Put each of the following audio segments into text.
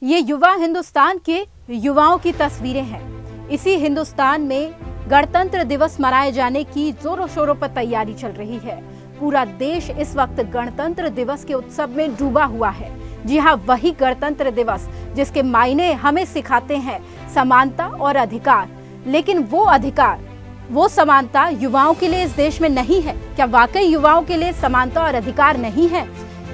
ये युवा हिंदुस्तान के युवाओं की तस्वीरें हैं। इसी हिंदुस्तान में गणतंत्र दिवस मनाए जाने की जोरों शोरों पर तैयारी चल रही है। पूरा देश इस वक्त गणतंत्र दिवस के उत्सव में डूबा हुआ है। जी हाँ, वही गणतंत्र दिवस जिसके मायने हमें सिखाते हैं समानता और अधिकार। लेकिन वो अधिकार, वो समानता युवाओं के लिए इस देश में नहीं है। क्या वाकई युवाओं के लिए समानता और अधिकार नहीं है?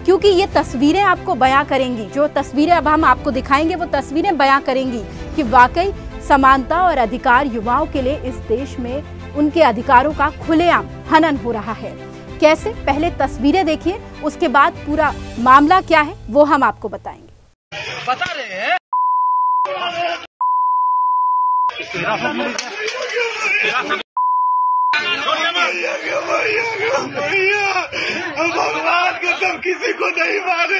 क्योंकि ये तस्वीरें आपको बयां करेंगी, जो तस्वीरें अब हम आपको दिखाएंगे वो तस्वीरें बयां करेंगी कि वाकई समानता और अधिकार युवाओं के लिए इस देश में उनके अधिकारों का खुलेआम हनन हो रहा है। कैसे? पहले तस्वीरें देखिए, उसके बाद पूरा मामला क्या है वो हम आपको बताएंगे। बता रहे हैं भगवान के सब किसी को नहीं मारे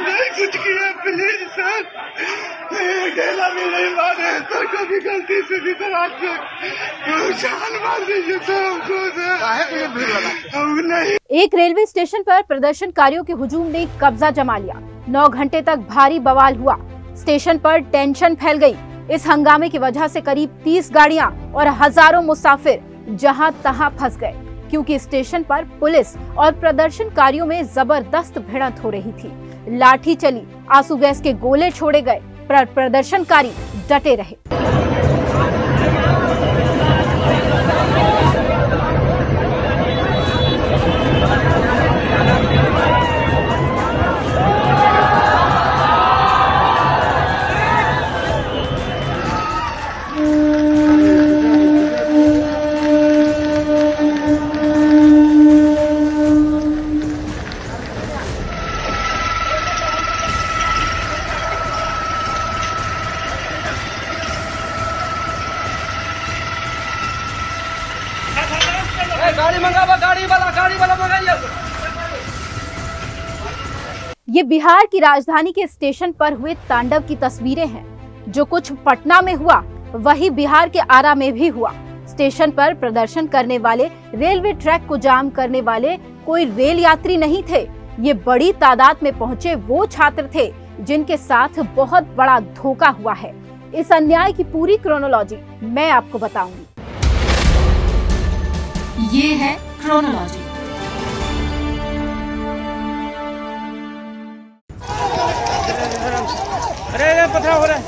नहीं कुछ किया। प्लीज सर, अकेला भी नहीं मारे सर, कभी गलती से भी सर आपसे जान मार दीजिए सर हमको नहीं। एक रेलवे स्टेशन पर प्रदर्शनकारियों के हुजूम ने कब्जा जमा लिया। 9 घंटे तक भारी बवाल हुआ। स्टेशन पर टेंशन फैल गई। इस हंगामे की वजह से करीब 30 गाड़ियां और हजारों मुसाफिर जहां तहां फंस गए, क्योंकि स्टेशन पर पुलिस और प्रदर्शनकारियों में जबरदस्त भिड़ंत हो रही थी। लाठी चली, आंसू गैस के गोले छोड़े गए, पर प्रदर्शनकारी डटे रहे। गाड़ी वाला मंगाइए। ये बिहार की राजधानी के स्टेशन पर हुए तांडव की तस्वीरें हैं। जो कुछ पटना में हुआ वही बिहार के आरा में भी हुआ। स्टेशन पर प्रदर्शन करने वाले, रेलवे ट्रैक को जाम करने वाले कोई रेल यात्री नहीं थे। ये बड़ी तादाद में पहुंचे वो छात्र थे जिनके साथ बहुत बड़ा धोखा हुआ है। इस अन्याय की पूरी क्रोनोलॉजी मैं आपको बताऊंगी। ये है क्रोनोलॉजी। अरे पथरा हो रहा है।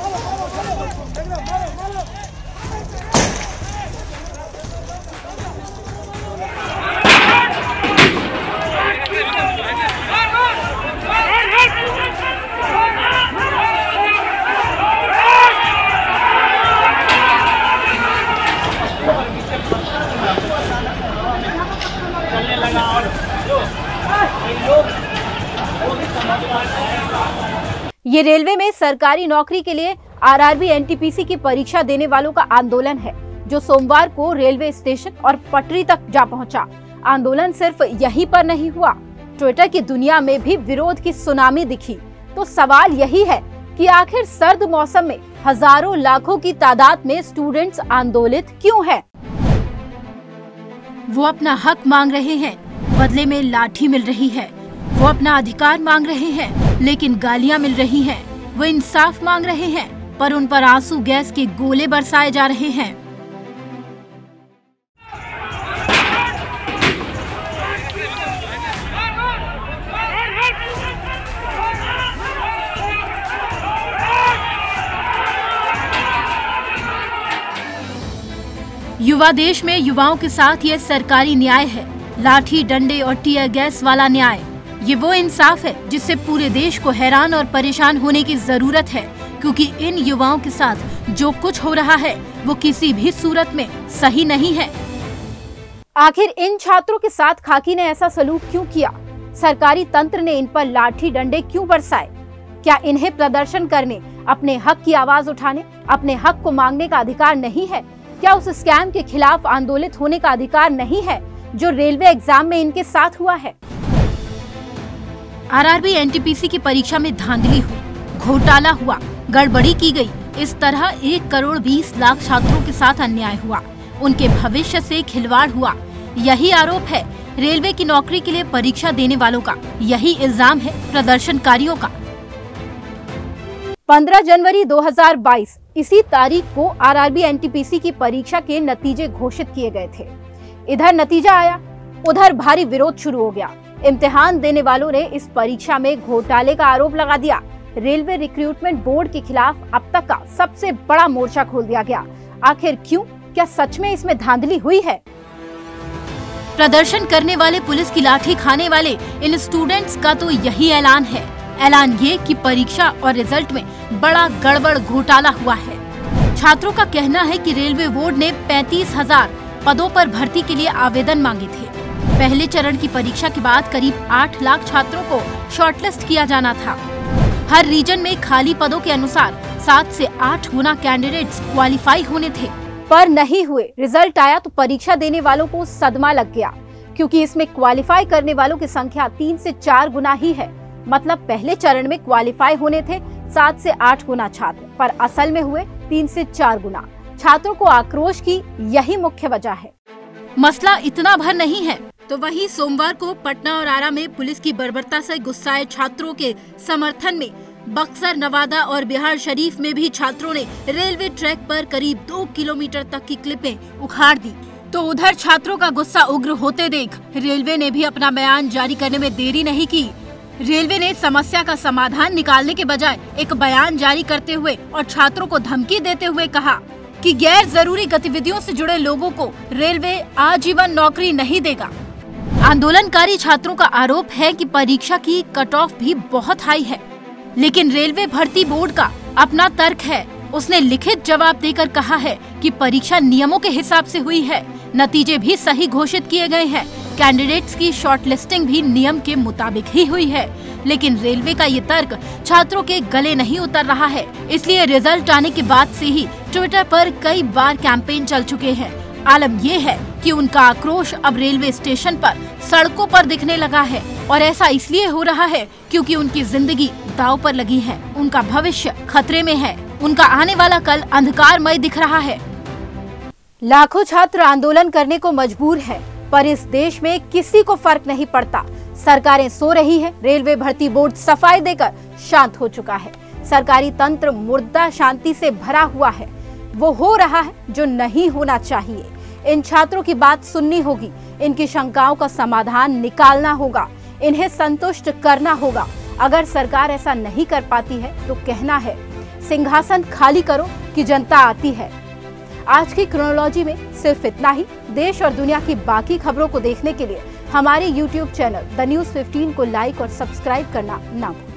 ये रेलवे में सरकारी नौकरी के लिए आरआरबी एनटीपीसी की परीक्षा देने वालों का आंदोलन है, जो सोमवार को रेलवे स्टेशन और पटरी तक जा पहुंचा। आंदोलन सिर्फ यहीं पर नहीं हुआ, ट्विटर की दुनिया में भी विरोध की सुनामी दिखी। तो सवाल यही है कि आखिर सर्द मौसम में हजारों लाखों की तादाद में स्टूडेंट्स आंदोलित क्यों हैं? वो अपना हक मांग रहे हैं, बदले में लाठी मिल रही है। वो अपना अधिकार मांग रहे हैं, लेकिन गालियां मिल रही हैं। वो इंसाफ मांग रहे हैं, पर उन पर आंसू गैस के गोले बरसाए जा रहे हैं। युवा देश में युवाओं के साथ ये सरकारी न्याय है, लाठी डंडे और टीयर गैस वाला न्याय। ये वो इंसाफ है जिससे पूरे देश को हैरान और परेशान होने की जरूरत है, क्योंकि इन युवाओं के साथ जो कुछ हो रहा है वो किसी भी सूरत में सही नहीं है। आखिर इन छात्रों के साथ खाकी ने ऐसा सलूक क्यों किया? सरकारी तंत्र ने इन पर लाठी डंडे क्यों बरसाए? क्या इन्हें प्रदर्शन करने, अपने हक की आवाज उठाने, अपने हक को मांगने का अधिकार नहीं है? क्या उस स्कैम के खिलाफ आंदोलित होने का अधिकार नहीं है जो रेलवे एग्जाम में इनके साथ हुआ है? आरआरबी एनटीपीसी की परीक्षा में धांधली हुई, घोटाला हुआ, गड़बड़ी की गई। इस तरह 1 करोड़ 20 लाख छात्रों के साथ अन्याय हुआ। उनके भविष्य से खिलवाड़ हुआ। यही आरोप है रेलवे की नौकरी के लिए परीक्षा देने वालों का, यही इल्जाम है प्रदर्शनकारियों का। 15 जनवरी 2022 इसी तारीख को आरआरबी एनटीपीसी की परीक्षा के नतीजे घोषित किए गए थे। इधर नतीजा आया, उधर भारी विरोध शुरू हो गया। इम्तिहान देने वालों ने इस परीक्षा में घोटाले का आरोप लगा दिया। रेलवे रिक्रूटमेंट बोर्ड के खिलाफ अब तक का सबसे बड़ा मोर्चा खोल दिया गया। आखिर क्यों? क्या सच में इसमें धांधली हुई है? प्रदर्शन करने वाले, पुलिस की लाठी खाने वाले इन स्टूडेंट्स का तो यही ऐलान है। ऐलान ये कि परीक्षा और रिजल्ट में बड़ा गड़बड़ घोटाला हुआ है। छात्रों का कहना है कि रेलवे बोर्ड ने 35,000 पदों पर भर्ती के लिए आवेदन मांगे थे। पहले चरण की परीक्षा के बाद करीब 8 लाख छात्रों को शॉर्टलिस्ट किया जाना था। हर रीजन में खाली पदों के अनुसार 7 से 8 गुना कैंडिडेट्स क्वालिफाई होने थे, पर नहीं हुए। रिजल्ट आया तो परीक्षा देने वालों को सदमा लग गया, क्योंकि इसमें क्वालिफाई करने वालों की संख्या 3 से 4 गुना ही है। मतलब पहले चरण में क्वालिफाई होने थे 7 से 8 गुना छात्र, पर असल में हुए 3 से 4 गुना। छात्रों को आक्रोश की यही मुख्य वजह है। मसला इतना भर नहीं है तो वहीं सोमवार को पटना और आरा में पुलिस की बर्बरता से गुस्साए छात्रों के समर्थन में बक्सर, नवादा और बिहार शरीफ में भी छात्रों ने रेलवे ट्रैक पर करीब 2 किलोमीटर तक की क्लिपें उखाड़ दी। तो उधर छात्रों का गुस्सा उग्र होते देख रेलवे ने भी अपना बयान जारी करने में देरी नहीं की। रेलवे ने समस्या का समाधान निकालने के बजाय एक बयान जारी करते हुए और छात्रों को धमकी देते हुए कहा कि गैर जरूरी गतिविधियों से जुड़े लोगों को रेलवे आजीवन नौकरी नहीं देगा। आंदोलनकारी छात्रों का आरोप है कि परीक्षा की कट ऑफ भी बहुत हाई है, लेकिन रेलवे भर्ती बोर्ड का अपना तर्क है। उसने लिखित जवाब देकर कहा है कि परीक्षा नियमों के हिसाब से हुई है, नतीजे भी सही घोषित किए गए हैं, कैंडिडेट्स की शॉर्टलिस्टिंग भी नियम के मुताबिक ही हुई है। लेकिन रेलवे का ये तर्क छात्रों के गले नहीं उतर रहा है। इसलिए रिजल्ट आने के बाद से ही ट्विटर पर कई बार कैंपेन चल चुके हैं। आलम ये है कि उनका आक्रोश अब रेलवे स्टेशन पर, सड़कों पर दिखने लगा है, और ऐसा इसलिए हो रहा है क्योंकि उनकी जिंदगी दांव पर लगी है, उनका भविष्य खतरे में है, उनका आने वाला कल अंधकारमय दिख रहा है। लाखों छात्र आंदोलन करने को मजबूर है, पर इस देश में किसी को फर्क नहीं पड़ता। सरकारें सो रही है, रेलवे भर्ती बोर्ड सफाई देकर शांत हो चुका है। सरकारी तंत्र मुर्दा शांति से भरा हुआ है। वो हो रहा है जो नहीं होना चाहिए। इन छात्रों की बात सुननी होगी, इनकी शंकाओं का समाधान निकालना होगा, इन्हें संतुष्ट करना होगा। अगर सरकार ऐसा नहीं कर पाती है तो कहना है सिंहासन खाली करो कि जनता आती है। आज की क्रोनोलॉजी में सिर्फ इतना ही। देश और दुनिया की बाकी खबरों को देखने के लिए हमारे YouTube चैनल द न्यूज़ 15 को लाइक और सब्सक्राइब करना ना भूलें।